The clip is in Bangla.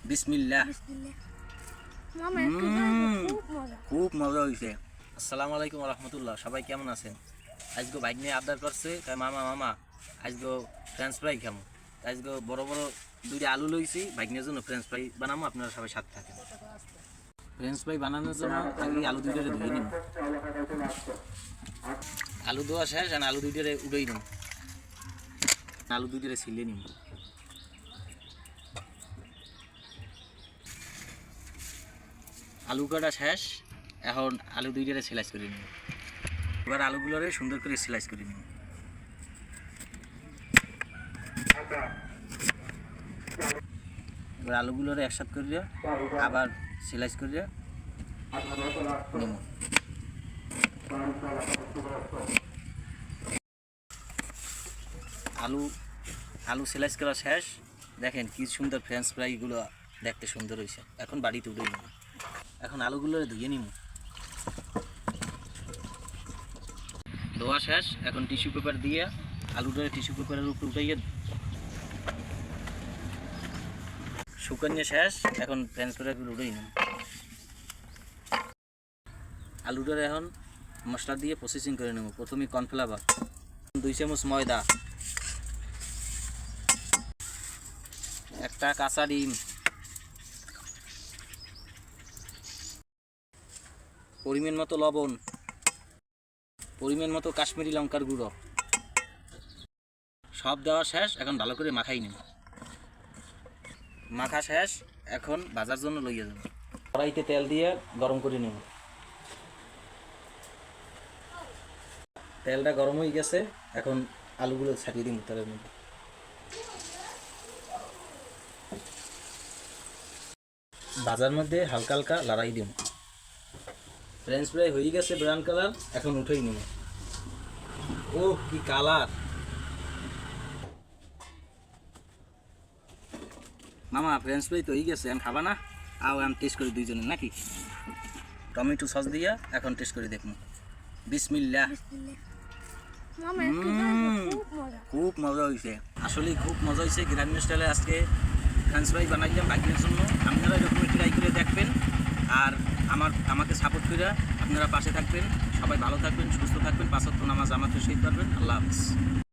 বিসমিল্লাহ। মামা খুব মজা হয়েছে। আসসালামু আলাইকুম রহমতুল্লাহ। সবাই কেমন আছেন? আজকে বাইক নিয়ে আবদার করছে, তাই মামা আজকে ফ্রেঞ্চ ফ্রাই খামো। আজকে বড় বড় দুইটা আলু লইছি, বাইক নিয়ে জন্য ফ্রেঞ্চ ফ্রাই বানাবো। আপনারা সবাই সাথে থাকেন। ফ্রেঞ্চ ফ্রাই বানানোর জন্য আগে আলু দুইটা ধুয়ে নিন। আলু ধোয়া শেষ, আলু দুইটা উড়েই নিন। আলু দুইটা ছিলে নিন। আলু কাটা শেষ, এখন আলু দুইটারে স্লাইস করে নিন। এবার আলুগুলোরে সুন্দর করে স্লাইস করে নিন। এবার আলুগুলোরে একসাথে করে আবার স্লাইস করে নিন। আলু স্লাইস করা শেষ। দেখেন কি সুন্দর ফ্রেঞ্চ ফ্রাইগুলো দেখতে সুন্দর হয়েছে। এখন বাড়িতে উঠে নিন। এখন আলুগুলো ধুয়ে নিব। ধোয়া শেষ, এখন টিস্যু পেপার দিয়ে আলুটা টিস্যু পেপারের উপর উঠাইয়ে শুকানো শেষ। এখন ফ্রেঞ্চ ফ্রাইগুলো উঠেই নিন। আলুটার এখন মশলা দিয়ে প্রসেসিং করে নেব। প্রথমে কর্নফ্লাওয়ার, 2 চামচ ময়দা, একটা কাঁচা ডিম, পরিমাণ মতো লবণ, পরিমাণ মতো কাশ্মীরি লঙ্কার গুঁড়ো, সব দেওয়া শেষ। এখন ভালো করে মাখাই নিন। মাখা শেষ, এখন ভাজার জন্য লইয়া যাব। কড়াইতে তেল দিয়ে গরম করে নিন। তেলটা গরম হয়ে গেছে, এখন আলুগুলো ছাড়িয়ে দিন তেলের মধ্যে। ভাজার মধ্যে হালকা হালকা লড়াই দিন। ফ্রেঞ্চ ফ্রাই হয়ে গেছে ব্রাউন কালার, এখন উঠেই নিন। ও কি কালার! মামা ফ্রেঞ্চ ফ্রাই তো হয়ে গেছে, এখন খাবা না? আমি টেস্ট করি দুইজনের নাকি। টমেটো সস দিয়া এখন টেস্ট করে দেখুন। বিসমিল্লাহ। খুব মজা হয়েছে, আসলে খুব মজা হয়েছে। গ্রামীণ স্টাইলে আজকে ফ্রেঞ্চ ফ্রাই বানাইলাম বাইকের জন্য। আপনারা এরকম ট্রাই করে দেখবেন, আর আমাকে সাপোর্ট করে আপনারা পাশে থাকবেন। সবাই ভালো থাকবেন, সুস্থ থাকবেন, 5 ওয়াক্ত নামাজ জামাতের সহিত পারবেন। আল্লাহ হাফেজ।